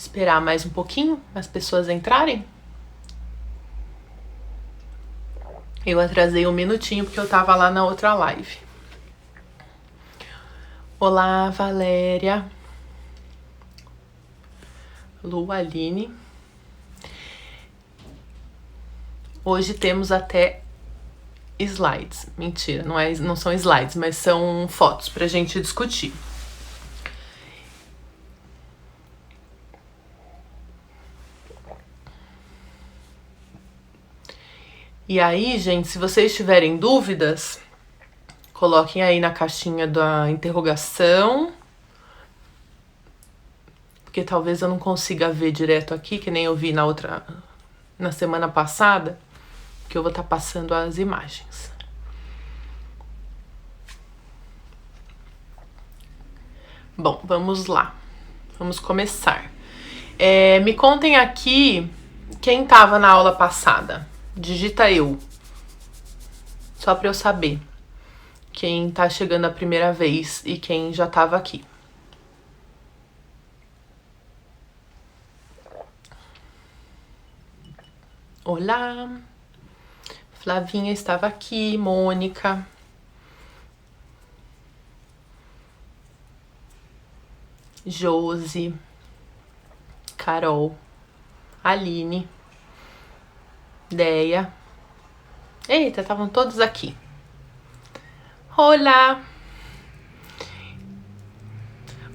Esperar mais um pouquinho as pessoas entrarem. Eu atrasei um minutinho porque eu tava lá na outra live. Olá, Valéria. Lu, Aline. Hoje temos até slides. Mentira, não são slides, mas são fotos pra gente discutir. E aí, gente, se vocês tiverem dúvidas, coloquem aí na caixinha da interrogação, porque talvez eu não consiga ver direto aqui, que nem eu vi na semana passada, que eu vou estar passando as imagens. Bom, vamos lá. Vamos começar. Me contem aqui quem estava na aula passada. Digita eu. Só para eu saber quem tá chegando a primeira vez e quem já estava aqui. Olá. Flavinha estava aqui, Mônica. Josi. Carol. Aline. Deia. Eita, estavam todos aqui. Olá.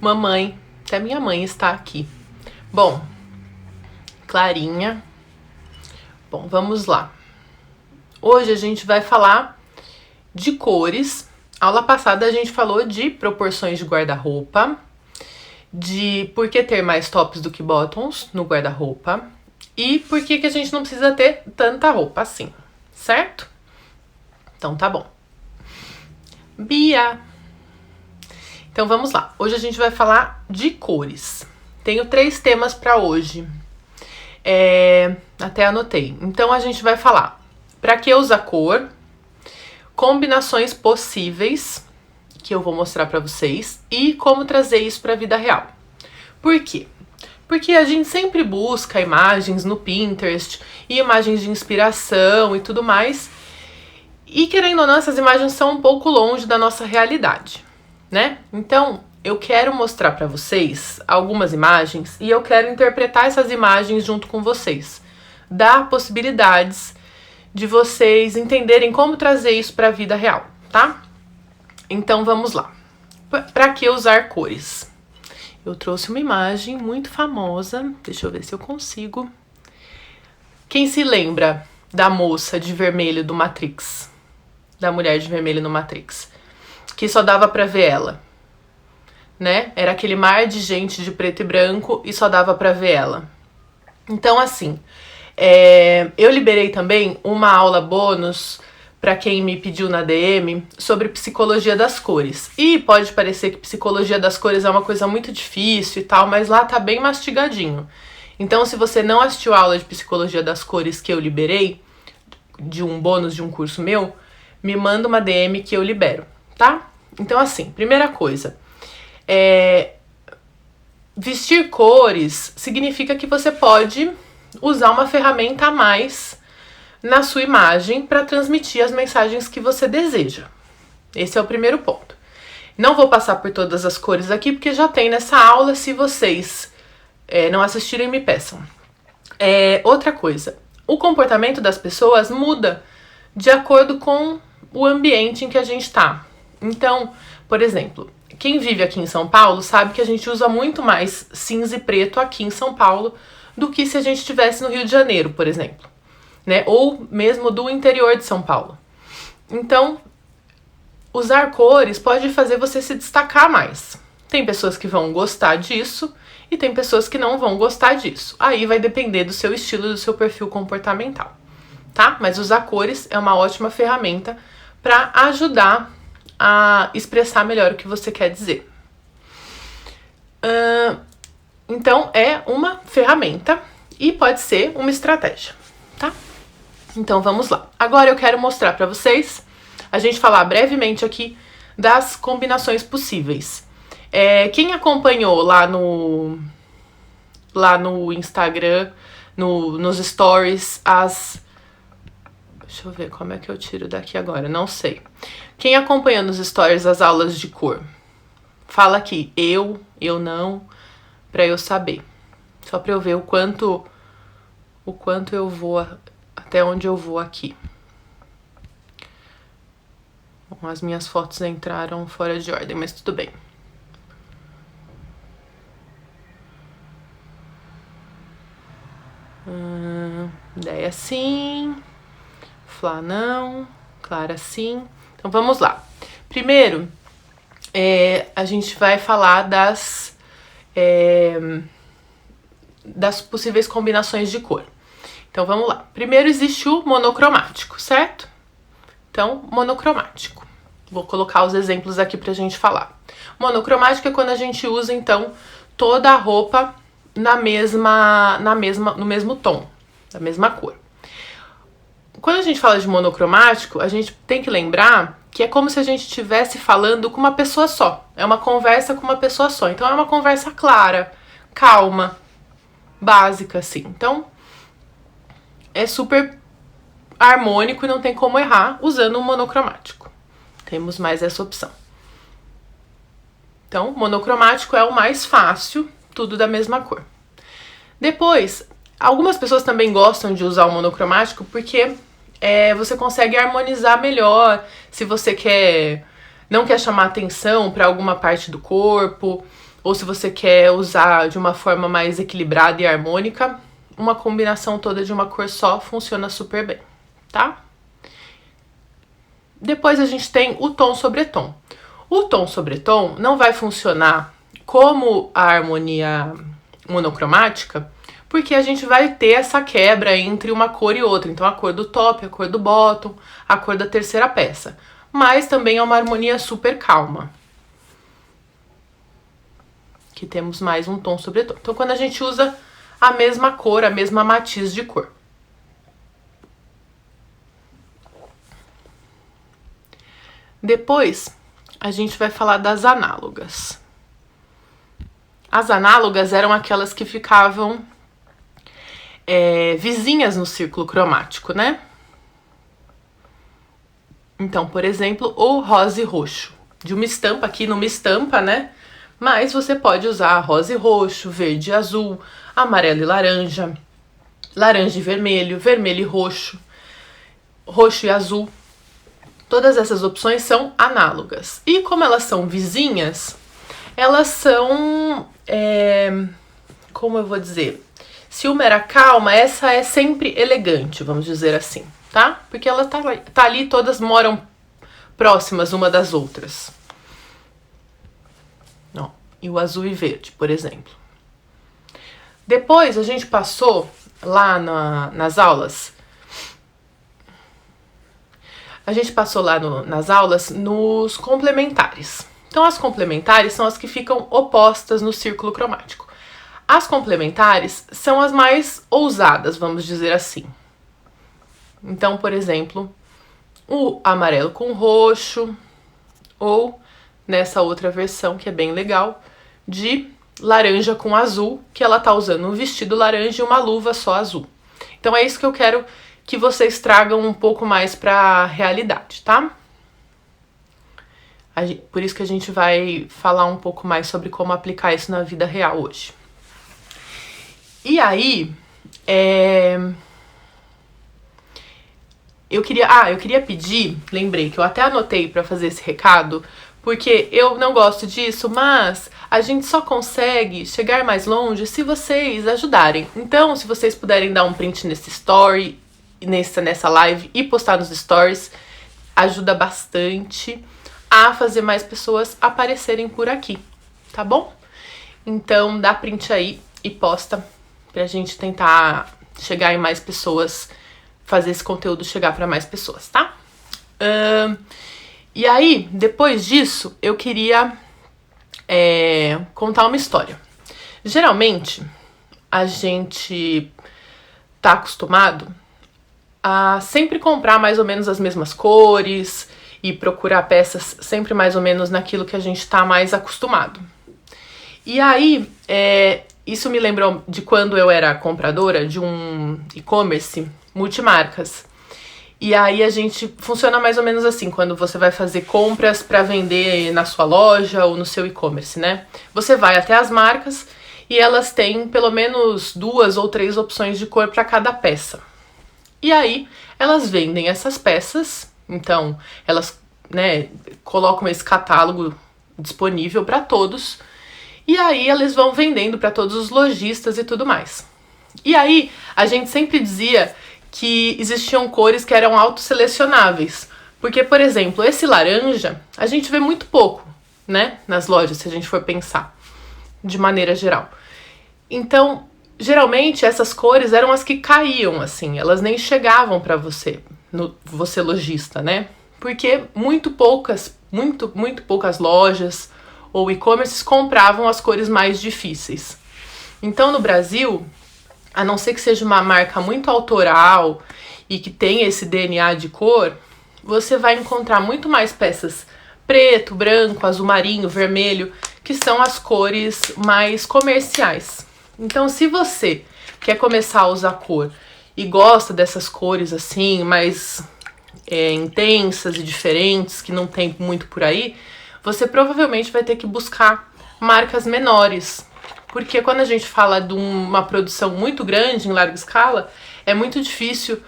Mamãe. Até minha mãe está aqui. Bom. Clarinha. Bom, vamos lá. Hoje a gente vai falar de cores. Aula passada a gente falou de proporções de guarda-roupa, de por que ter mais tops do que bottoms no guarda-roupa e por que a gente não precisa ter tanta roupa assim, certo? Então tá bom. Bia! Então vamos lá. Hoje a gente vai falar de cores. Tenho 3 temas para hoje. Até anotei. Então a gente vai falar para que usar cor, combinações possíveis, que eu vou mostrar para vocês, e como trazer isso para a vida real. Por quê? Porque a gente sempre busca imagens no Pinterest e imagens de inspiração e tudo mais, e querendo ou não, essas imagens são um pouco longe da nossa realidade, né? Então, eu quero mostrar para vocês algumas imagens e eu quero interpretar essas imagens junto com vocês. Dar possibilidades de vocês entenderem como trazer isso para a vida real, tá? Então vamos lá. Para que usar cores? Eu trouxe uma imagem muito famosa, deixa eu ver se eu consigo. Quem se lembra da moça de vermelho do Matrix? Da mulher de vermelho no Matrix? Que só dava para ver ela, né? Era aquele mar de gente de preto e branco e só dava para ver ela. Então assim, eu liberei também uma aula bônus para quem me pediu na DM sobre psicologia das cores. E pode parecer que psicologia das cores é uma coisa muito difícil e tal, mas lá tá bem mastigadinho. Então, se você não assistiu a aula de psicologia das cores que eu liberei, de um bônus de um curso meu, me manda uma DM que eu libero, tá? Então, assim, primeira coisa, vestir cores significa que você pode usar uma ferramenta a mais na sua imagem para transmitir as mensagens que você deseja. Esse é o primeiro ponto. Não vou passar por todas as cores aqui, porque já tem nessa aula. Se vocês não assistirem, me peçam. Outra coisa, o comportamento das pessoas muda de acordo com o ambiente em que a gente está. Então, por exemplo, quem vive aqui em São Paulo sabe que a gente usa muito mais cinza e preto aqui em São Paulo do que se a gente estivesse no Rio de Janeiro, por exemplo. Né? Ou mesmo do interior de São Paulo. Então, usar cores pode fazer você se destacar mais. Tem pessoas que vão gostar disso e tem pessoas que não vão gostar disso. Aí vai depender do seu estilo e do seu perfil comportamental, tá? Mas usar cores é uma ótima ferramenta para ajudar a expressar melhor o que você quer dizer. Então, é uma ferramenta e pode ser uma estratégia, tá? Então vamos lá. Agora eu quero mostrar para vocês, a gente falar brevemente aqui das combinações possíveis. Quem acompanhou lá lá no Instagram, nos stories, deixa eu ver como é que eu tiro daqui agora, não sei. Quem acompanha nos stories as aulas de cor, fala aqui, eu não, pra eu saber. Só pra eu ver o quanto eu vou, até onde eu vou aqui. Bom, as minhas fotos entraram fora de ordem, mas tudo bem. Daí assim, Flá não, Clara sim. Então vamos lá. Primeiro, a gente vai falar das possíveis combinações de cor. Então vamos lá. Primeiro existe o monocromático, certo? Então, monocromático. Vou colocar os exemplos aqui pra gente falar. Monocromático é quando a gente usa, então, toda a roupa no mesmo tom, da mesma cor. Quando a gente fala de monocromático, a gente tem que lembrar que é como se a gente estivesse falando com uma pessoa só. É uma conversa com uma pessoa só. Então é uma conversa clara, calma, básica, assim. Então é super harmônico e não tem como errar usando um monocromático. Temos mais essa opção. Então, monocromático é o mais fácil, tudo da mesma cor. Depois, algumas pessoas também gostam de usar o monocromático porque você consegue harmonizar melhor se você não quer chamar atenção para alguma parte do corpo, ou se você quer usar de uma forma mais equilibrada e harmônica, uma combinação toda de uma cor só funciona super bem, tá? Depois a gente tem o tom sobre tom. O tom sobre tom não vai funcionar como a harmonia monocromática, porque a gente vai ter essa quebra entre uma cor e outra. Então a cor do top, a cor do bottom, a cor da terceira peça. Mas também é uma harmonia super calma. Que temos mais um tom sobre tom. Então quando a gente usa a mesma cor, a mesma matiz de cor. Depois, a gente vai falar das análogas. As análogas eram aquelas que ficavam vizinhas no círculo cromático, né? Então, por exemplo, o rosa e roxo. De uma estampa, aqui numa estampa, né? Mas você pode usar rosa e roxo, verde e azul, amarelo e laranja, laranja e vermelho, vermelho e roxo, roxo e azul. Todas essas opções são análogas. E como elas são vizinhas, elas são, como eu vou dizer, se uma era calma, essa é sempre elegante, vamos dizer assim, tá? Porque ela tá ali, todas moram próximas uma das outras. Ó, e o azul e verde, por exemplo. Depois a gente passou lá nas aulas. A gente passou lá nas aulas nos complementares. Então, as complementares são as que ficam opostas no círculo cromático. As complementares são as mais ousadas, vamos dizer assim. Então, por exemplo, o amarelo com roxo, ou nessa outra versão, que é bem legal, de laranja com azul, que ela tá usando um vestido laranja e uma luva só azul. Então, é isso que eu quero que vocês tragam um pouco mais pra realidade, tá? Por isso que a gente vai falar um pouco mais sobre como aplicar isso na vida real hoje. E aí, eu queria pedir, lembrei que eu até anotei pra fazer esse recado, porque eu não gosto disso, mas a gente só consegue chegar mais longe se vocês ajudarem. Então, se vocês puderem dar um print nesse story, nessa live e postar nos stories, ajuda bastante a fazer mais pessoas aparecerem por aqui, tá bom? Então dá print aí e posta pra gente tentar chegar em mais pessoas, fazer esse conteúdo chegar pra mais pessoas, tá? E aí, depois disso, eu queria contar uma história. Geralmente, a gente tá acostumado a sempre comprar mais ou menos as mesmas cores e procurar peças sempre mais ou menos naquilo que a gente tá mais acostumado. E aí, Isso me lembrou de quando eu era compradora de um e-commerce multimarcas. E aí a gente funciona mais ou menos assim, quando você vai fazer compras para vender na sua loja ou no seu e-commerce, né? Você vai até as marcas e elas têm pelo menos 2 ou 3 opções de cor para cada peça. E aí elas vendem essas peças, então elas, né, colocam esse catálogo disponível para todos. E aí eles vão vendendo para todos os lojistas e tudo mais. E aí a gente sempre dizia que existiam cores que eram autosselecionáveis. Porque, por exemplo, esse laranja a gente vê muito pouco, né, nas lojas, se a gente for pensar, de maneira geral. Então, geralmente essas cores eram as que caíam, assim, elas nem chegavam para você, você lojista, né? Porque muito poucas lojas ou e-commerces compravam as cores mais difíceis. Então, no Brasil, a não ser que seja uma marca muito autoral e que tenha esse DNA de cor, você vai encontrar muito mais peças preto, branco, azul marinho, vermelho, que são as cores mais comerciais. Então, se você quer começar a usar cor e gosta dessas cores assim, mais intensas e diferentes, que não tem muito por aí, você provavelmente vai ter que buscar marcas menores. Porque quando a gente fala de uma produção muito grande, em larga escala, é muito difícil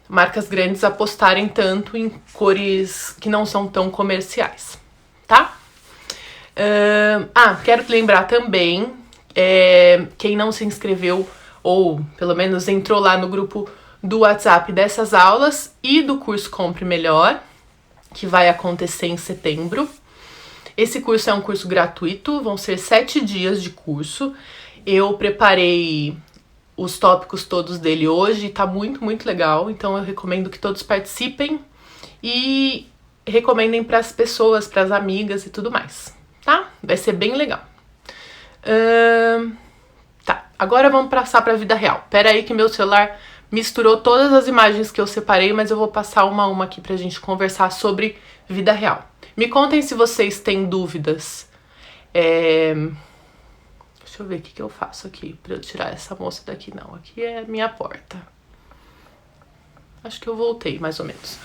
marcas grandes apostarem tanto em cores que não são tão comerciais, tá? Quero te lembrar também, quem não se inscreveu, ou pelo menos entrou lá no grupo do WhatsApp dessas aulas e do curso Compre Melhor, que vai acontecer em setembro. Esse curso é um curso gratuito, vão ser 7 dias de curso. Eu preparei os tópicos todos dele hoje, tá muito, muito legal. Então eu recomendo que todos participem e recomendem para as pessoas, para as amigas e tudo mais, tá? Vai ser bem legal. Tá, agora vamos passar para a vida real. Pera aí que meu celular misturou todas as imagens que eu separei, mas eu vou passar uma a uma aqui pra gente conversar sobre vida real. Me contem se vocês têm dúvidas. Deixa eu ver o que eu faço aqui pra eu tirar essa moça daqui. Não, aqui é a minha porta. Acho que eu voltei, mais ou menos.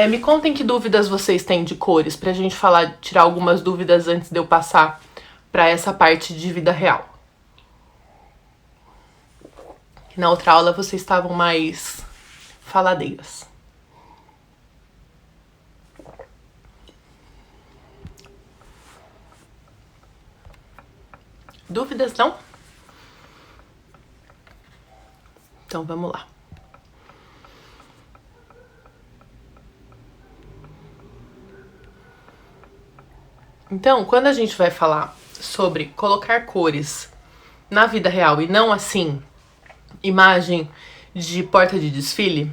Me contem que dúvidas vocês têm de cores, pra gente falar, tirar algumas dúvidas antes de eu passar pra essa parte de vida real. Na outra aula vocês estavam mais faladeiras. Dúvidas, não? Então vamos lá. Então, quando a gente vai falar sobre colocar cores na vida real e não assim, imagem de porta de desfile,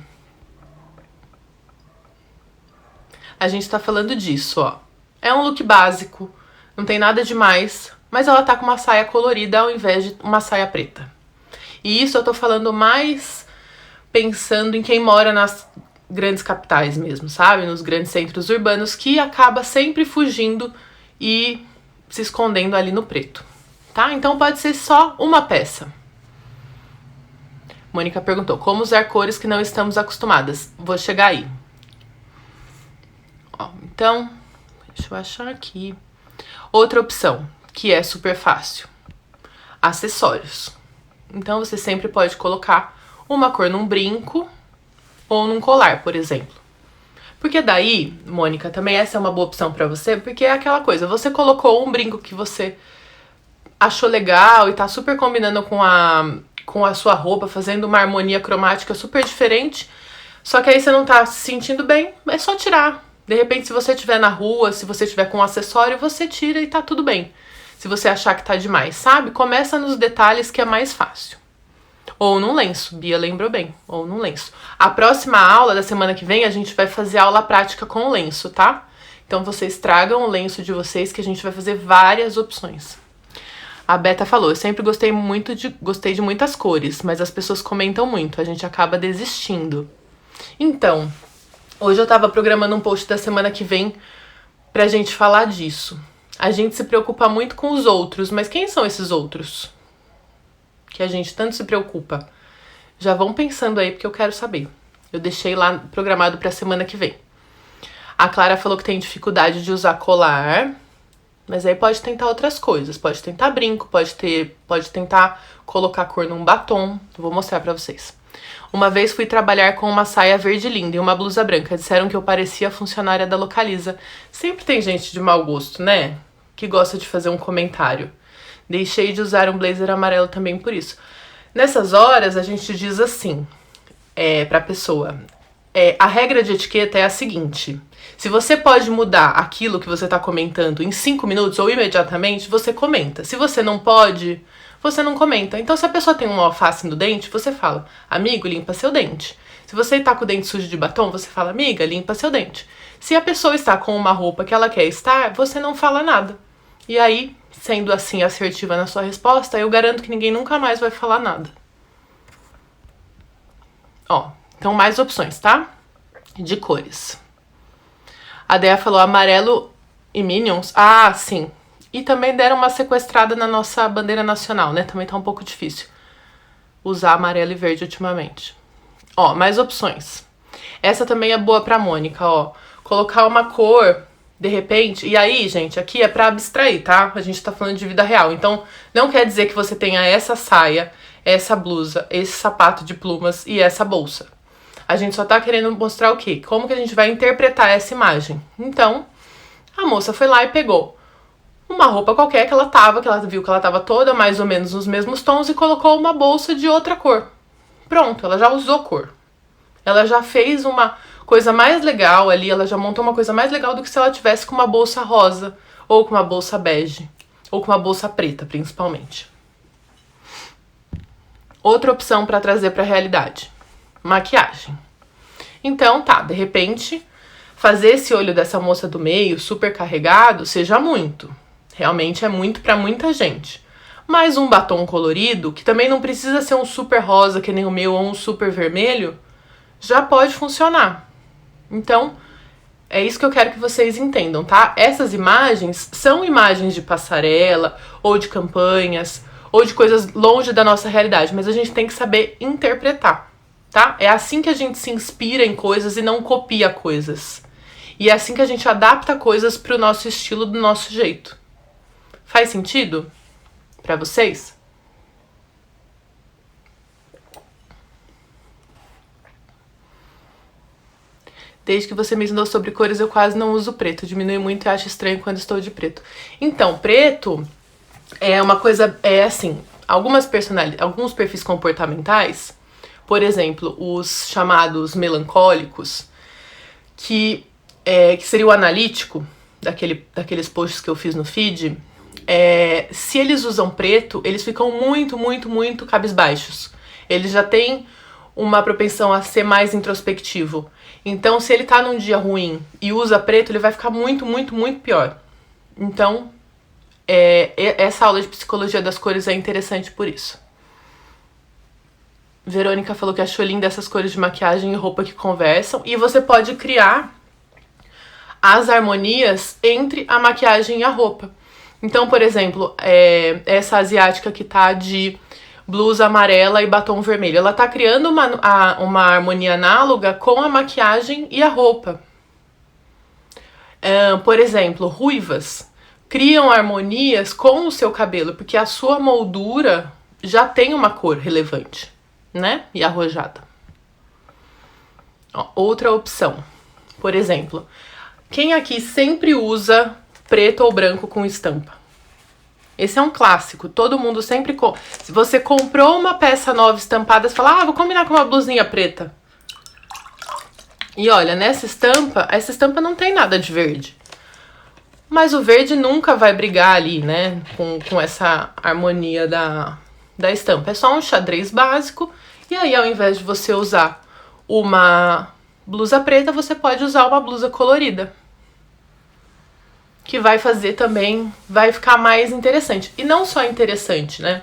a gente tá falando disso, ó. É um look básico, não tem nada demais, mas ela tá com uma saia colorida ao invés de uma saia preta. E isso eu tô falando mais pensando em quem mora nas grandes capitais mesmo, sabe? Nos grandes centros urbanos, que acaba sempre fugindo e se escondendo ali no preto, tá? Então pode ser só uma peça. Mônica perguntou, como usar cores que não estamos acostumadas? Vou chegar aí. Ó, então, deixa eu achar aqui. Outra opção, que é super fácil. Acessórios. Então você sempre pode colocar uma cor num brinco ou num colar, por exemplo. Porque daí, Mônica, também essa é uma boa opção pra você, porque é aquela coisa, você colocou um brinco que você achou legal e tá super combinando com a sua roupa, fazendo uma harmonia cromática super diferente, só que aí você não tá se sentindo bem, é só tirar. De repente, se você estiver na rua, se você estiver com um acessório, você tira e tá tudo bem. Se você achar que tá demais, sabe? Começa nos detalhes que é mais fácil. Ou num lenço, Bia lembrou bem, ou num lenço. A próxima aula da semana que vem, a gente vai fazer aula prática com o lenço, tá? Então vocês tragam o lenço de vocês que a gente vai fazer várias opções. A Beta falou, eu sempre gostei de muitas cores, mas as pessoas comentam muito, a gente acaba desistindo. Então, hoje eu tava programando um post da semana que vem pra gente falar disso. A gente se preocupa muito com os outros, mas quem são esses outros? que a gente tanto se preocupa? Já vão pensando aí, porque eu quero saber. Eu deixei lá programado pra semana que vem. A Clara falou que tem dificuldade de usar colar, mas aí pode tentar outras coisas. Pode tentar brinco, pode tentar colocar cor num batom. Vou mostrar pra vocês. Uma vez fui trabalhar com uma saia verde linda e uma blusa branca. Disseram que eu parecia funcionária da Localiza. Sempre tem gente de mau gosto, né? Que gosta de fazer um comentário. Deixei de usar um blazer amarelo também por isso. Nessas horas, a gente diz assim, pra pessoa, a regra de etiqueta é a seguinte: se você pode mudar aquilo que você tá comentando em 5 minutos ou imediatamente, você comenta. Se você não pode, você não comenta. Então, se a pessoa tem uma alface no dente, você fala, amigo, limpa seu dente. Se você tá com o dente sujo de batom, você fala, amiga, limpa seu dente. Se a pessoa está com uma roupa que ela quer estar, você não fala nada. E aí, sendo assim assertiva na sua resposta, eu garanto que ninguém nunca mais vai falar nada. Ó, então mais opções, tá? De cores. A Dea falou amarelo e Minions. Ah, sim. E também deram uma sequestrada na nossa bandeira nacional, né? Também tá um pouco difícil usar amarelo e verde ultimamente. Ó, mais opções. Essa também é boa pra Mônica, ó. Colocar uma cor, de repente... E aí, gente, aqui é pra abstrair, tá? A gente tá falando de vida real. Então, não quer dizer que você tenha essa saia, essa blusa, esse sapato de plumas e essa bolsa. A gente só tá querendo mostrar o quê? Como que a gente vai interpretar essa imagem. Então, a moça foi lá e pegou uma roupa qualquer que ela viu que ela tava toda mais ou menos nos mesmos tons e colocou uma bolsa de outra cor. Pronto, ela já usou cor. Ela já fez uma coisa mais legal ali, ela já montou uma coisa mais legal do que se ela tivesse com uma bolsa rosa, ou com uma bolsa bege, ou com uma bolsa preta, principalmente. Outra opção para trazer para a realidade. Maquiagem. Então, tá, de repente, fazer esse olho dessa moça do meio super carregado seja muito. Realmente é muito pra muita gente. Mas um batom colorido, que também não precisa ser um super rosa que nem o meu ou um super vermelho, já pode funcionar. Então, é isso que eu quero que vocês entendam, tá? Essas imagens são imagens de passarela, ou de campanhas, ou de coisas longe da nossa realidade, mas a gente tem que saber interpretar, tá? É assim que a gente se inspira em coisas e não copia coisas. E é assim que a gente adapta coisas pro nosso estilo, do nosso jeito. Faz sentido pra vocês? Desde que você me ensinou sobre cores, eu quase não uso preto. Diminui muito e acho estranho quando estou de preto. Então, preto é uma coisa, assim, alguns perfis comportamentais, por exemplo, os chamados melancólicos, que seria o analítico, daqueles posts que eu fiz no feed, se eles usam preto, eles ficam muito, muito, muito cabisbaixos. Eles já têm uma propensão a ser mais introspectivo. Então, se ele tá num dia ruim e usa preto, ele vai ficar muito, muito, muito pior. Então, essa aula de psicologia das cores é interessante por isso. Verônica falou que achou linda essas cores de maquiagem e roupa que conversam. E você pode criar as harmonias entre a maquiagem e a roupa. Então, por exemplo, essa asiática que tá de blusa amarela e batom vermelho, ela tá criando uma harmonia análoga com a maquiagem e a roupa. Por exemplo, ruivas criam harmonias com o seu cabelo, porque a sua moldura já tem uma cor relevante, né? E arrojada. Ó, outra opção, por exemplo, quem aqui sempre usa preto ou branco com estampa? Esse é um clássico, todo mundo sempre... Se você comprou uma peça nova estampada, você fala, vou combinar com uma blusinha preta. E olha, essa estampa não tem nada de verde. Mas o verde nunca vai brigar ali, né, com essa harmonia da estampa. É só um xadrez básico, e aí ao invés de você usar uma blusa preta, você pode usar uma blusa colorida. Que vai fazer também, vai ficar mais interessante. E não só interessante, né?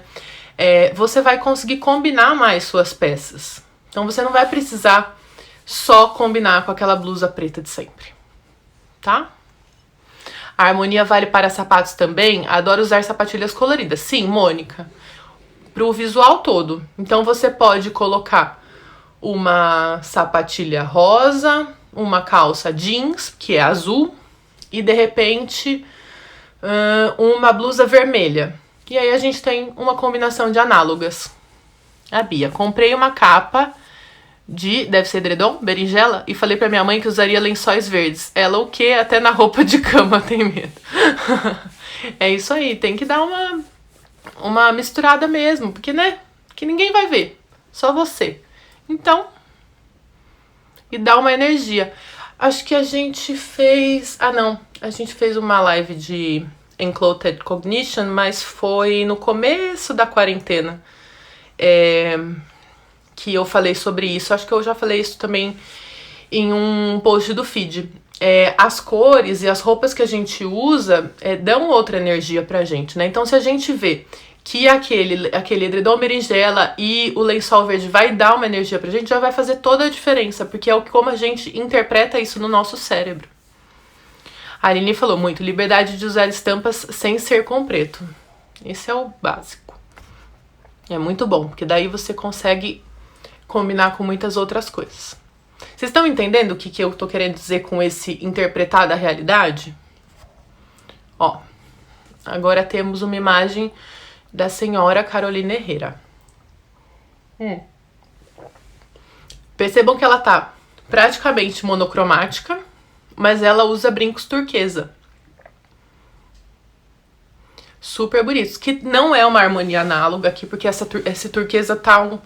Você vai conseguir combinar mais suas peças. Então você não vai precisar só combinar com aquela blusa preta de sempre. Tá? A harmonia vale para sapatos também? Adoro usar sapatilhas coloridas. Sim, Mônica. pro visual todo. Então você pode colocar uma sapatilha rosa, uma calça jeans, que é azul, e de repente uma blusa vermelha. E aí a gente tem uma combinação de análogas. A Bia, comprei uma capa deve ser edredom, berinjela, e falei pra minha mãe que usaria lençóis verdes. Ela, o quê? Até na roupa de cama tem medo. É isso aí, tem que dar uma misturada mesmo, porque, né, que ninguém vai ver, só você. Então, e dá uma energia. Acho que a gente fez... a gente fez uma live de Enclothed Cognition, mas foi no começo da quarentena. Que eu falei sobre isso. Acho que eu já falei isso também em um post do feed. As cores e as roupas que a gente usa dão outra energia pra gente, né? Então, se a gente vê que aquele edredom berinjela e o lençol verde vai dar uma energia pra gente, já vai fazer toda a diferença, porque é como a gente interpreta isso no nosso cérebro. A Aline falou muito, liberdade de usar estampas sem ser com preto. Esse é o básico. É muito bom, porque daí você consegue combinar com muitas outras coisas. Vocês estão entendendo o que eu tô querendo dizer com esse interpretar da realidade? Ó, agora temos uma imagem da senhora Carolina Herrera. Percebam que ela tá praticamente monocromática, mas ela usa brincos turquesa. Super bonitos, que não é uma harmonia análoga aqui, porque esse turquesa tá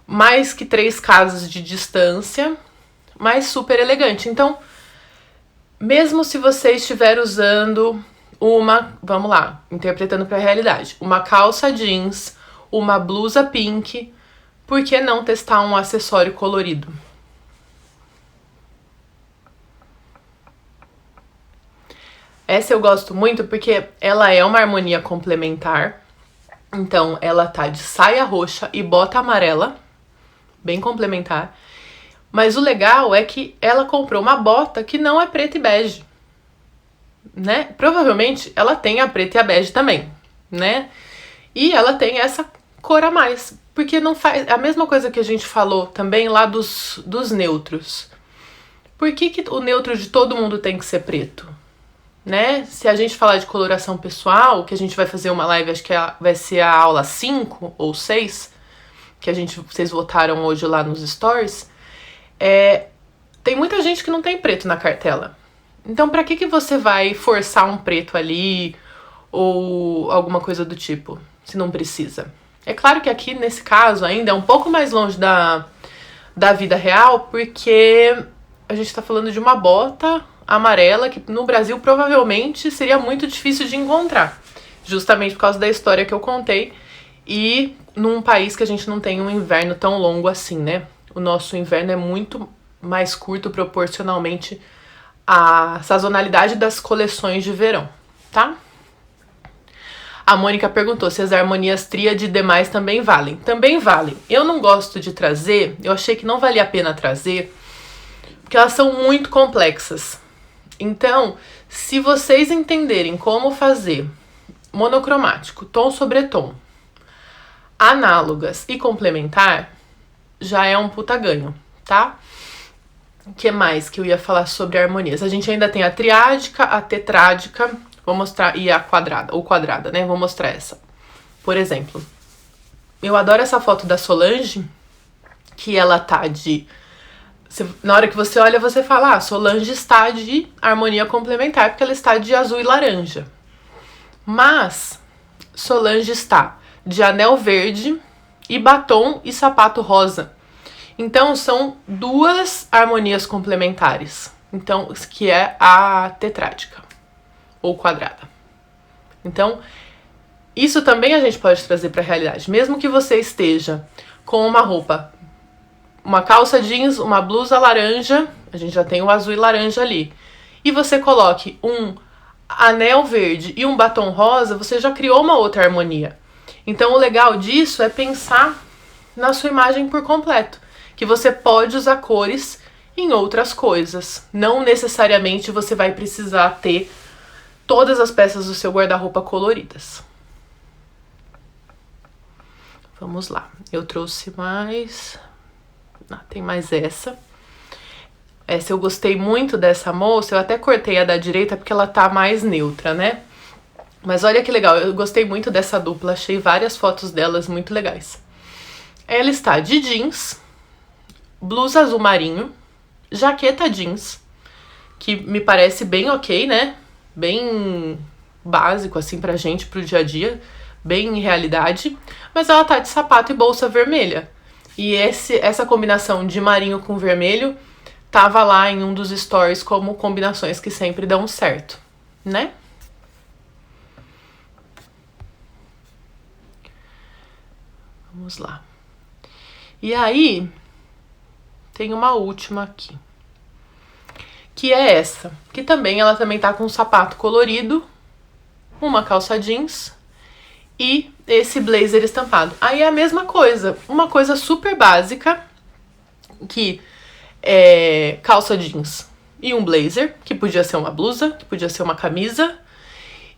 mais que 3 casas de distância, mas super elegante. Então, mesmo se você estiver usando vamos lá, interpretando para a realidade, uma calça jeans, uma blusa pink, por que não testar um acessório colorido? Essa eu gosto muito porque ela é uma harmonia complementar. Então, ela tá de saia roxa e bota amarela, bem complementar. Mas o legal é que ela comprou uma bota que não é preta e bege, né? Provavelmente ela tem a preta e a bege também, né? E ela tem essa cor a mais, porque não faz a mesma coisa que a gente falou também lá dos neutros. Por que o neutro de todo mundo tem que ser preto? Né? Se a gente falar de coloração pessoal, que a gente vai fazer uma live, acho que vai ser a aula 5 ou 6, que vocês votaram hoje lá nos stories, tem muita gente que não tem preto na cartela. Então, pra que você vai forçar um preto ali ou alguma coisa do tipo, se não precisa? É claro que aqui, nesse caso, ainda é um pouco mais longe da vida real, porque a gente tá falando de uma bota amarela que no Brasil provavelmente seria muito difícil de encontrar, justamente por causa da história que eu contei, e num país que a gente não tem um inverno tão longo assim, né? O nosso inverno é muito mais curto proporcionalmente à sazonalidade das coleções de verão, tá? A Mônica perguntou se as harmonias tríade e demais também valem. Também valem. Eu não gosto de trazer, eu achei que não valia a pena trazer, porque elas são muito complexas. Então, se vocês entenderem como fazer monocromático, tom sobre tom, análogas e complementar, já é um puta ganho, tá? O que mais que eu ia falar sobre harmonias? A gente ainda tem a triádica, a tetrádica, vou mostrar, e a quadrada, ou quadrada, né? Vou mostrar essa. Por exemplo, eu adoro essa foto da Solange, que ela tá de... Na hora que você olha, você fala, Solange está de harmonia complementar, porque ela está de azul e laranja. Mas Solange está de anel verde e batom e sapato rosa. Então, são 2 harmonias complementares. Então, que é a tetrádica, ou quadrada. Então, isso também a gente pode trazer para a realidade. Mesmo que você esteja com uma roupa, uma calça jeans, uma blusa laranja, a gente já tem o azul e laranja ali, e você coloque um anel verde e um batom rosa, você já criou uma outra harmonia. Então o legal disso é pensar na sua imagem por completo, que você pode usar cores em outras coisas. Não necessariamente você vai precisar ter todas as peças do seu guarda-roupa coloridas. Vamos lá. Eu trouxe mais... tem mais essa. Essa eu gostei muito dessa moça. Eu até cortei a da direita porque ela tá mais neutra, né? Mas olha que legal. Eu gostei muito dessa dupla. Achei várias fotos delas muito legais. Ela está de jeans, blusa azul marinho, jaqueta jeans, que me parece bem ok, né? Bem básico, assim, pra gente, pro dia a dia. Bem realidade. Mas ela tá de sapato e bolsa vermelha. E essa combinação de marinho com vermelho tava lá em um dos stories como combinações que sempre dão certo, né? Vamos lá. E aí, tem uma última aqui. Que é essa. Que também, ela também tá com um sapato colorido, uma calça jeans e esse blazer estampado. Aí é a mesma coisa. Uma coisa super básica, que é calça jeans e um blazer, que podia ser uma blusa, que podia ser uma camisa,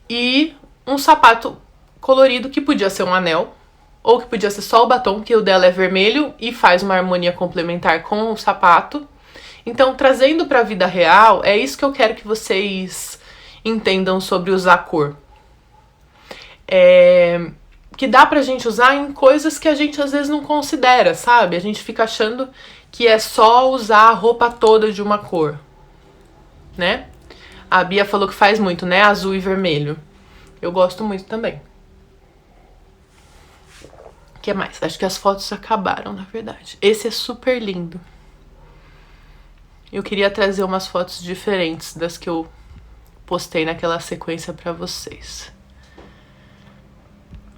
e um sapato colorido, que podia ser um anel, ou que podia ser só o batom, que o dela é vermelho e faz uma harmonia complementar com o sapato. Então, trazendo para a vida real, é isso que eu quero que vocês entendam sobre usar cor. Que dá pra gente usar em coisas que a gente às vezes não considera, sabe? A gente fica achando que é só usar a roupa toda de uma cor, né? A Bia falou que faz muito, né? Azul e vermelho. Eu gosto muito também. O que mais? Acho que as fotos acabaram, na verdade. Esse é super lindo. Eu queria trazer umas fotos diferentes das que eu postei naquela sequência pra vocês.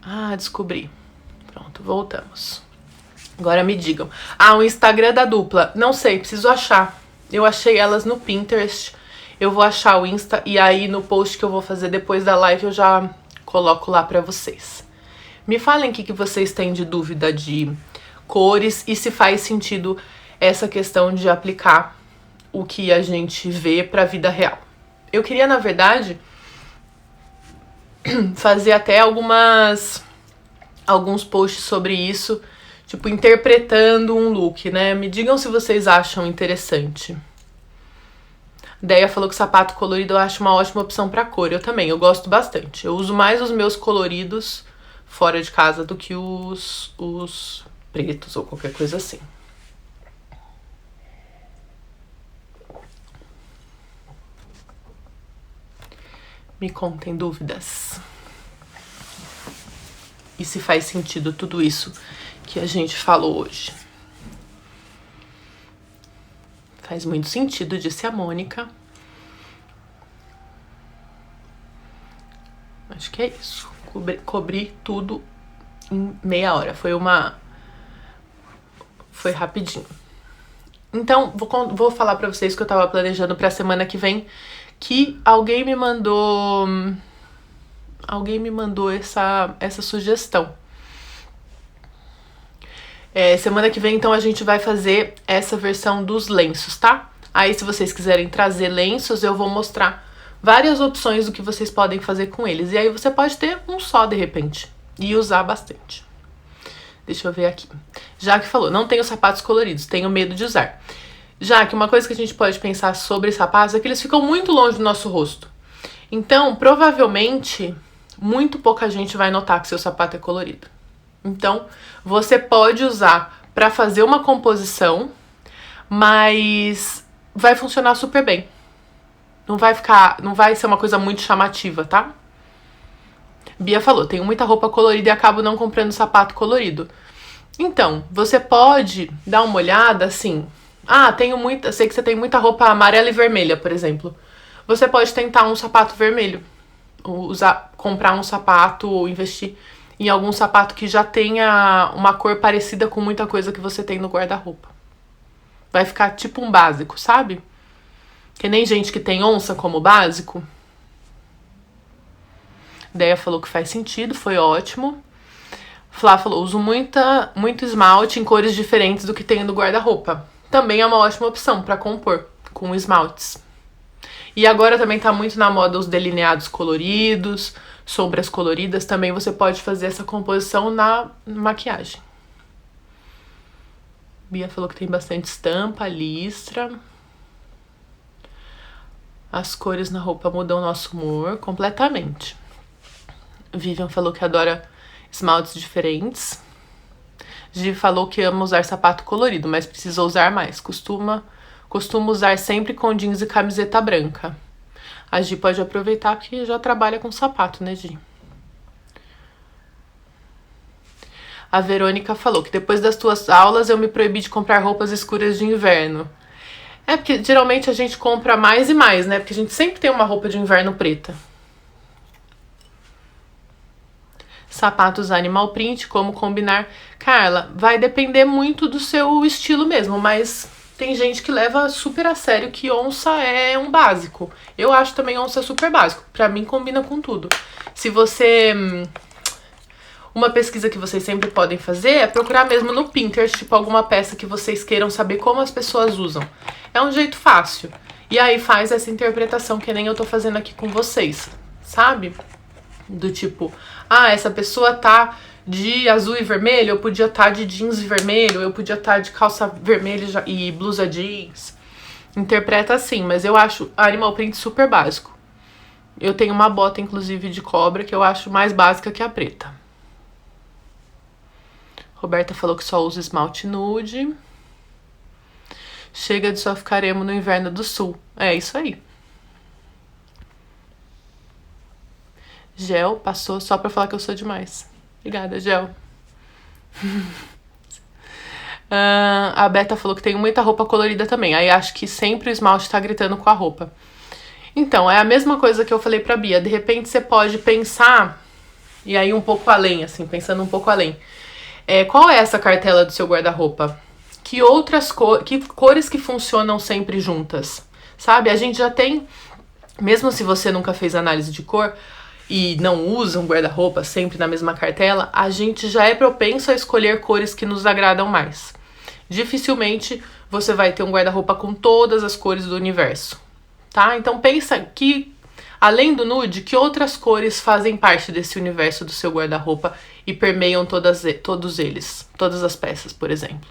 Ah, descobri. Pronto, voltamos. Agora me digam. Ah, o Instagram da dupla. Não sei, preciso achar. Eu achei elas no Pinterest. Eu vou achar o Insta e aí no post que eu vou fazer depois da live eu já coloco lá pra vocês. Me falem o que vocês têm de dúvida de cores e se faz sentido essa questão de aplicar o que a gente vê pra vida real. Eu queria, na verdade, fazer até alguns posts sobre isso, tipo, interpretando um look, né? Me digam se vocês acham interessante. Deia falou que sapato colorido eu acho uma ótima opção pra cor. Eu também, eu gosto bastante. Eu uso mais os meus coloridos fora de casa do que os pretos ou qualquer coisa assim. Me contem dúvidas. E se faz sentido tudo isso que a gente falou hoje. Faz muito sentido, disse a Mônica. Acho que é isso. Cobri tudo em meia hora. Foi rapidinho. Então, vou falar pra vocês que eu tava planejando pra semana que vem, que alguém me mandou essa sugestão. Semana que vem, então, a gente vai fazer essa versão dos lenços, tá? Aí, se vocês quiserem trazer lenços, eu vou mostrar várias opções do que vocês podem fazer com eles. E aí, você pode ter um só, de repente, e usar bastante. Deixa eu ver aqui. Jaque falou, não tenho sapatos coloridos, tenho medo de usar. Jaque, uma coisa que a gente pode pensar sobre sapatos é que eles ficam muito longe do nosso rosto. Então, provavelmente, muito pouca gente vai notar que seu sapato é colorido. Então, você pode usar para fazer uma composição, mas vai funcionar super bem. Não vai ser uma coisa muito chamativa, tá? Bia falou, tenho muita roupa colorida e acabo não comprando sapato colorido. Então, você pode dar uma olhada assim. Sei que você tem muita roupa amarela e vermelha, por exemplo. Você pode tentar um sapato vermelho. Comprar um sapato ou investir em algum sapato que já tenha uma cor parecida com muita coisa que você tem no guarda-roupa. Vai ficar tipo um básico, sabe? Que nem gente que tem onça como básico. Deia falou que faz sentido, foi ótimo. Flá falou, uso muito esmalte em cores diferentes do que tem no guarda-roupa. Também é uma ótima opção para compor com esmaltes. E agora também tá muito na moda os delineados coloridos, sombras coloridas, também você pode fazer essa composição na maquiagem. Bia falou que tem bastante estampa, listra. As cores na roupa mudam o nosso humor completamente. Vivian falou que adora esmaltes diferentes. Gi falou que ama usar sapato colorido, mas precisa usar mais. Costuma usar sempre com jeans e camiseta branca. A Gi pode aproveitar que já trabalha com sapato, né, Gi? A Verônica falou que depois das tuas aulas eu me proibi de comprar roupas escuras de inverno. É porque geralmente a gente compra mais e mais, né? Porque a gente sempre tem uma roupa de inverno preta. Sapatos animal print, como combinar? Carla, vai depender muito do seu estilo mesmo, mas tem gente que leva super a sério que onça é um básico. Eu acho também onça super básico. Pra mim combina com tudo. Se você... Uma pesquisa que vocês sempre podem fazer é procurar mesmo no Pinterest, tipo, alguma peça que vocês queiram saber como as pessoas usam. É um jeito fácil. E aí faz essa interpretação que nem eu tô fazendo aqui com vocês, sabe? Do tipo, essa pessoa tá de azul e vermelho, eu podia estar de jeans vermelho, eu podia estar de calça vermelha e blusa jeans. Interpreta assim, mas eu acho animal print super básico. Eu tenho uma bota, inclusive, de cobra, que eu acho mais básica que a preta. Roberta falou que só usa esmalte nude. Chega de só ficar emo no inverno do sul. É isso aí. Gel passou só pra falar que eu sou demais. Obrigada, Gel. A Beta falou que tem muita roupa colorida também. Aí acho que sempre o esmalte tá gritando com a roupa. Então, é a mesma coisa que eu falei pra Bia. De repente você pode pensar, e aí um pouco além, assim, pensando um pouco além. Qual é essa cartela do seu guarda-roupa? Que outras que cores que funcionam sempre juntas? Sabe? A gente já tem, mesmo se você nunca fez análise de cor e não usa um guarda-roupa sempre na mesma cartela, a gente já é propenso a escolher cores que nos agradam mais. Dificilmente você vai ter um guarda-roupa com todas as cores do universo, tá? Então pensa que, além do nude, que outras cores fazem parte desse universo do seu guarda-roupa e permeiam todos eles, todas as peças, por exemplo.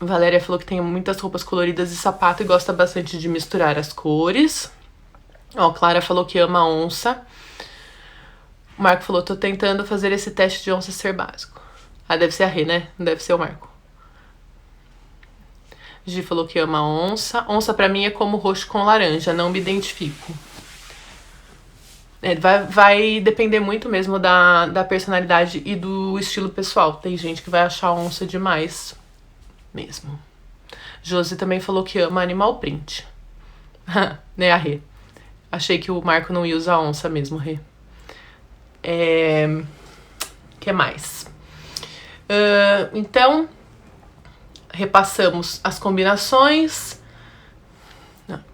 Valéria falou que tem muitas roupas coloridas e sapato e gosta bastante de misturar as cores. Clara falou que ama onça. O Marco falou, tô tentando fazer esse teste de onça ser básico. Deve ser a Rê, né? Não deve ser o Marco. Gi falou que ama onça. Onça pra mim é como roxo com laranja, não me identifico. Vai depender muito mesmo da personalidade e do estilo pessoal. Tem gente que vai achar onça demais mesmo. Josi também falou que ama animal print. Né, a Rê? Achei que o Marco não ia usar onça mesmo, Rê. Que mais? Então, repassamos as combinações.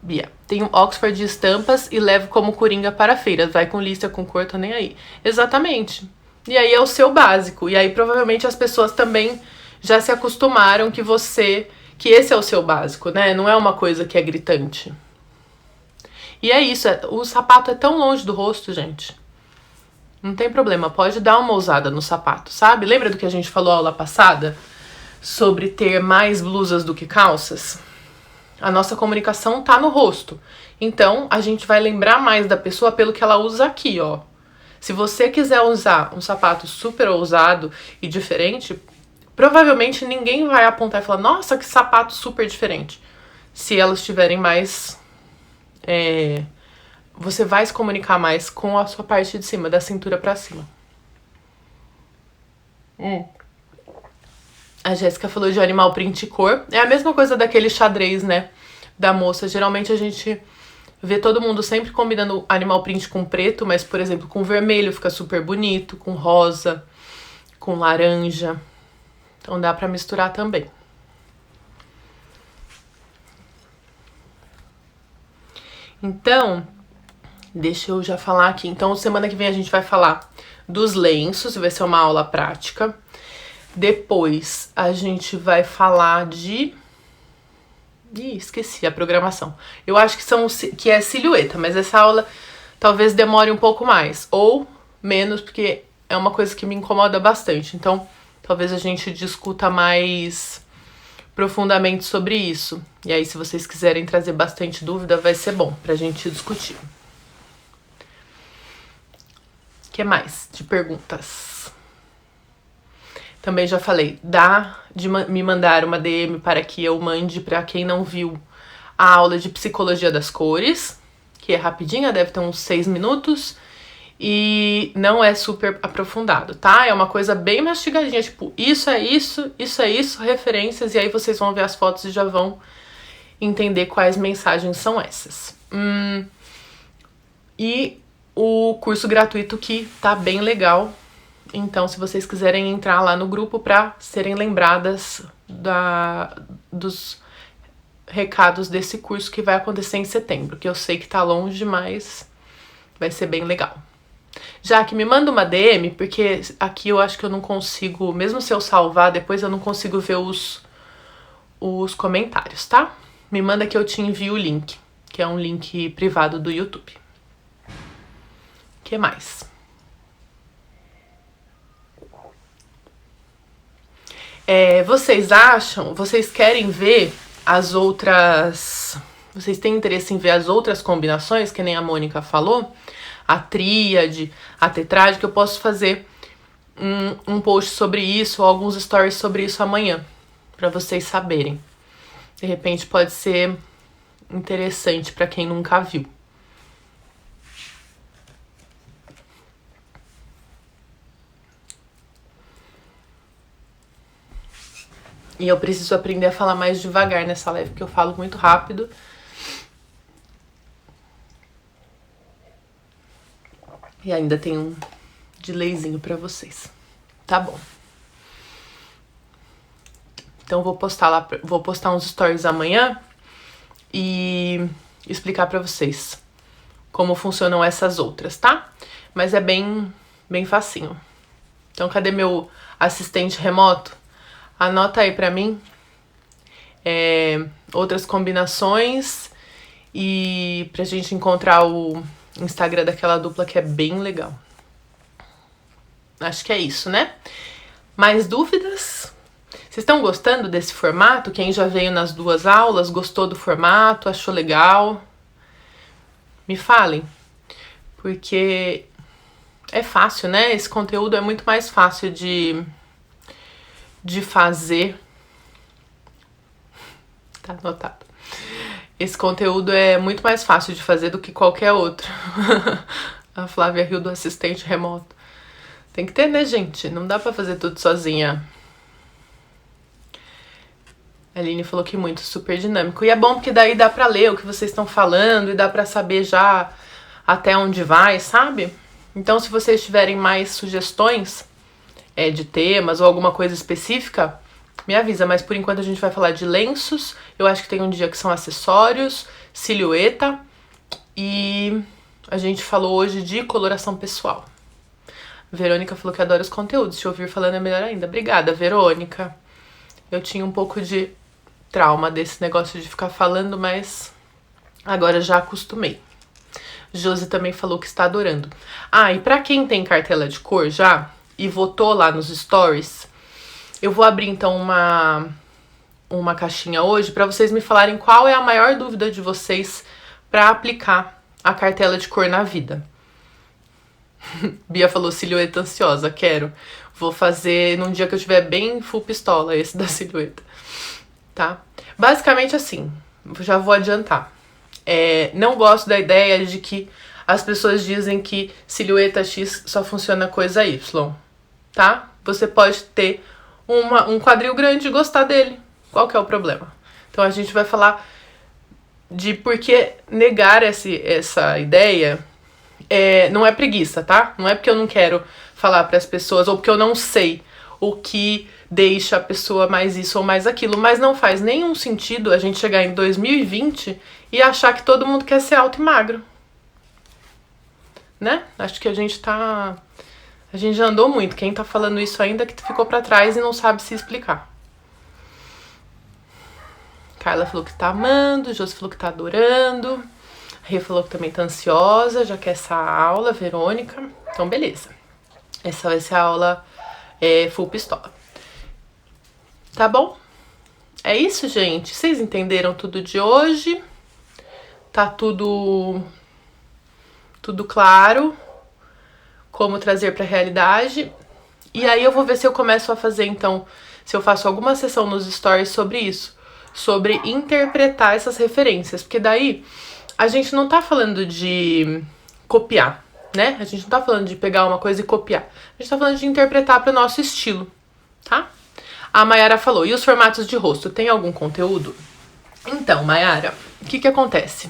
Bia, tenho Oxford de estampas e levo como coringa para a feira. Vai com lista, com cor, tô nem aí. Exatamente. E aí é o seu básico. E aí provavelmente as pessoas também já se acostumaram que esse é o seu básico, né? Não é uma coisa que é gritante. E é isso, o sapato é tão longe do rosto, gente. Não tem problema, pode dar uma ousada no sapato, sabe? Lembra do que a gente falou aula passada? Sobre ter mais blusas do que calças? A nossa comunicação tá no rosto. Então, a gente vai lembrar mais da pessoa pelo que ela usa aqui, ó. Se você quiser usar um sapato super ousado e diferente, provavelmente ninguém vai apontar e falar, nossa, que sapato super diferente. Se elas tiverem mais... você vai se comunicar mais com a sua parte de cima, da cintura pra cima. A Jéssica falou de animal print e cor. É a mesma coisa daquele xadrez, né? Da moça. Geralmente a gente vê todo mundo sempre combinando animal print com preto, mas, por exemplo, com vermelho fica super bonito, com rosa, com laranja. Então dá pra misturar também. Então, deixa eu já falar aqui. Então, semana que vem a gente vai falar dos lenços, vai ser uma aula prática. Depois a gente vai falar Ih, esqueci a programação. Eu acho que é silhueta, mas essa aula talvez demore um pouco mais. Ou menos, porque é uma coisa que me incomoda bastante. Então, talvez a gente discuta mais profundamente sobre isso. E aí, se vocês quiserem trazer bastante dúvida, vai ser bom pra gente discutir. O que mais de perguntas? Também já falei, dá de me mandar uma DM para que eu mande para quem não viu a aula de Psicologia das Cores, que é rapidinha, deve ter uns 6 minutos. E não é super aprofundado, tá? É uma coisa bem mastigadinha, tipo, isso é isso, referências, e aí vocês vão ver as fotos e já vão entender quais mensagens são essas. E o curso gratuito que tá bem legal, então se vocês quiserem entrar lá no grupo pra serem lembradas dos recados desse curso que vai acontecer em setembro, que eu sei que tá longe, mas vai ser bem legal. Já que me manda uma DM, porque aqui eu acho que eu não consigo, mesmo se eu salvar depois, eu não consigo ver os comentários, tá? Me manda que eu te envio o link, que é um link privado do YouTube. O que mais? Vocês querem ver as outras... Vocês têm interesse em ver as outras combinações, que nem a Mônica falou? A tríade, a tetráade, que eu posso fazer um post sobre isso ou alguns stories sobre isso amanhã, pra vocês saberem. De repente pode ser interessante pra quem nunca viu. E eu preciso aprender a falar mais devagar nessa live, porque eu falo muito rápido. E ainda tem um delayzinho pra vocês. Tá bom. Então vou postar uns stories amanhã e explicar pra vocês como funcionam essas outras, tá? Mas é bem facinho. Então cadê meu assistente remoto? Anota aí pra mim outras combinações e pra gente encontrar o Instagram daquela dupla que é bem legal. Acho que é isso, né? Mais dúvidas? Vocês estão gostando desse formato? Quem já veio nas 2 aulas, gostou do formato, achou legal? Me falem. Porque é fácil, né? Esse conteúdo é muito mais fácil de fazer. Tá anotado. Esse conteúdo é muito mais fácil de fazer do que qualquer outro. A Flávia riu do assistente remoto. Tem que ter, né, gente? Não dá pra fazer tudo sozinha. A Aline falou que muito, super dinâmico. E é bom porque daí dá pra ler o que vocês estão falando e dá pra saber já até onde vai, sabe? Então, se vocês tiverem mais sugestões de temas ou alguma coisa específica, me avisa, mas por enquanto a gente vai falar de lenços. Eu acho que tem um dia que são acessórios, silhueta e a gente falou hoje de coloração pessoal. Verônica falou que adora os conteúdos, te ouvir falando é melhor ainda. Obrigada, Verônica. Eu tinha um pouco de trauma desse negócio de ficar falando, mas agora já acostumei. Josi também falou que está adorando. E pra quem tem cartela de cor já e votou lá nos stories, eu vou abrir então uma caixinha hoje para vocês me falarem qual é a maior dúvida de vocês para aplicar a cartela de cor na vida. Bia falou silhueta ansiosa, quero. Vou fazer num dia que eu tiver bem full pistola esse da silhueta, tá? Basicamente assim, já vou adiantar. Não gosto da ideia de que as pessoas dizem que silhueta X só funciona coisa Y, tá? Você pode ter um quadril grande e gostar dele. Qual que é o problema? Então a gente vai falar de por que negar essa ideia não é preguiça, tá? Não é porque eu não quero falar para as pessoas ou porque eu não sei o que deixa a pessoa mais isso ou mais aquilo, mas não faz nenhum sentido a gente chegar em 2020 e achar que todo mundo quer ser alto e magro, né? Acho que a gente já andou muito. Quem tá falando isso ainda que ficou pra trás e não sabe se explicar. Carla falou que tá amando, Josi falou que tá adorando, a Rê falou que também tá ansiosa, já quer essa aula, Verônica. Então, beleza. Essa vai ser a aula full pistola. Tá bom? É isso, gente. Vocês entenderam tudo de hoje? Tá tudo claro? Como trazer pra realidade? E aí eu vou ver se eu começo a fazer, então, se eu faço alguma sessão nos stories sobre isso. Sobre interpretar essas referências. Porque daí a gente não tá falando de copiar, né? A gente não tá falando de pegar uma coisa e copiar. A gente tá falando de interpretar pro nosso estilo, tá? A Mayara falou, e os formatos de rosto, tem algum conteúdo? Então, Mayara, o que acontece?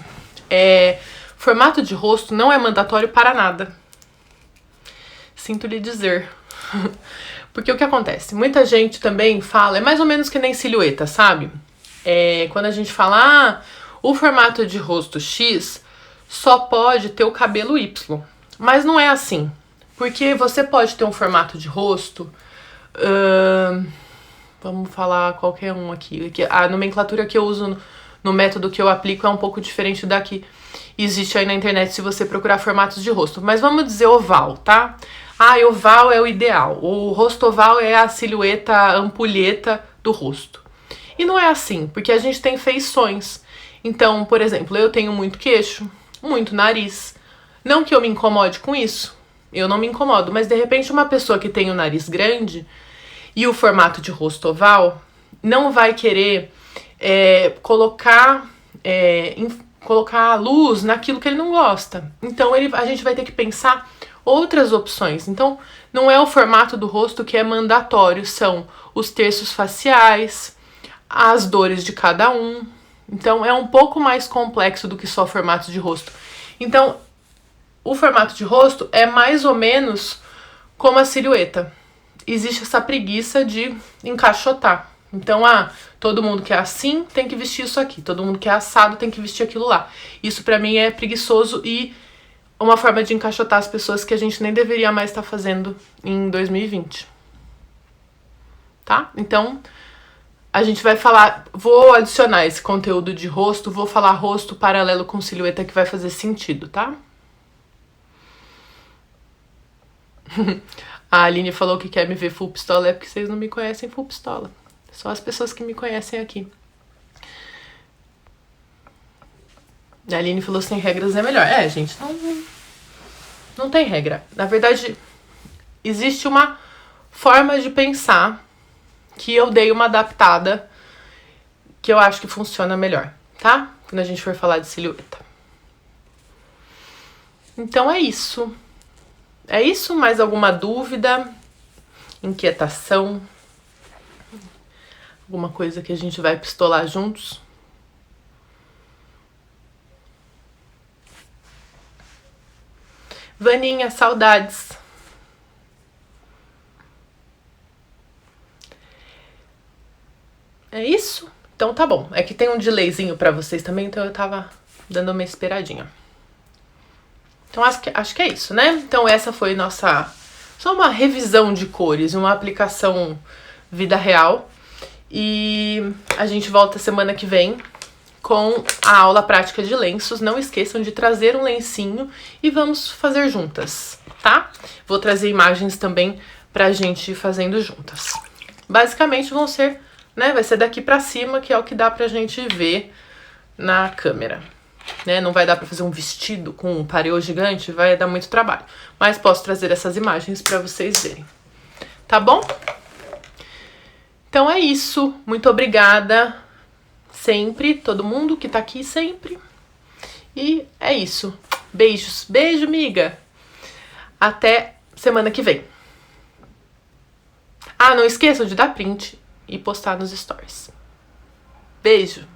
Formato de rosto não é mandatório para nada. Sinto lhe dizer. Porque o que acontece? Muita gente também fala, é mais ou menos que nem silhueta, sabe? Quando a gente fala, o formato de rosto X só pode ter o cabelo Y. Mas não é assim. Porque você pode ter um formato de rosto... vamos falar qualquer um aqui. A nomenclatura que eu uso no método que eu aplico é um pouco diferente da que existe aí na internet se você procurar formatos de rosto. Mas vamos dizer oval, tá? Oval é o ideal. O rosto oval é a silhueta ampulheta do rosto. E não é assim, porque a gente tem feições. Então, por exemplo, eu tenho muito queixo, muito nariz. Não que eu me incomode com isso. Eu não me incomodo, mas de repente uma pessoa que tem o nariz grande e o formato de rosto oval não vai querer colocar luz naquilo que ele não gosta. Então a gente vai ter que pensar outras opções. Então não é o formato do rosto que é mandatório, são os terços faciais, as dores de cada um. Então é um pouco mais complexo do que só formato de rosto. Então o formato de rosto é mais ou menos como a silhueta. Existe essa preguiça de encaixotar. Então, todo mundo que é assim tem que vestir isso aqui. Todo mundo que é assado tem que vestir aquilo lá. Isso pra mim é preguiçoso e uma forma de encaixotar as pessoas que a gente nem deveria mais estar fazendo em 2020. Tá? Então, a gente vai falar... Vou adicionar esse conteúdo de rosto. Vou falar rosto paralelo com silhueta que vai fazer sentido, tá? A Aline falou que quer me ver full pistola, é porque vocês não me conhecem full pistola. Só as pessoas que me conhecem aqui. A Aline falou sem regras é melhor. Gente, não tem regra. Na verdade, existe uma forma de pensar que eu dei uma adaptada que eu acho que funciona melhor, tá? Quando a gente for falar de silhueta. Então é isso. É isso? Mais alguma dúvida? Inquietação? Alguma coisa que a gente vai pistolar juntos? Vaninha, saudades. É isso? Então tá bom. É que tem um delayzinho pra vocês também, então eu tava dando uma esperadinha. Então acho que é isso, né? Então essa foi só uma revisão de cores, uma aplicação vida real. E a gente volta semana que vem com a aula prática de lenços. Não esqueçam de trazer um lencinho e vamos fazer juntas, tá? Vou trazer imagens também pra gente ir fazendo juntas. Basicamente vão ser, né? Vai ser daqui pra cima, que é o que dá pra gente ver na câmera. Né? Não vai dar pra fazer um vestido com um pareô gigante, vai dar muito trabalho. Mas posso trazer essas imagens pra vocês verem. Tá bom? Então é isso. Muito obrigada sempre, todo mundo que tá aqui sempre. E é isso. Beijos. Beijo, miga. Até semana que vem. Não esqueçam de dar print e postar nos stories. Beijo.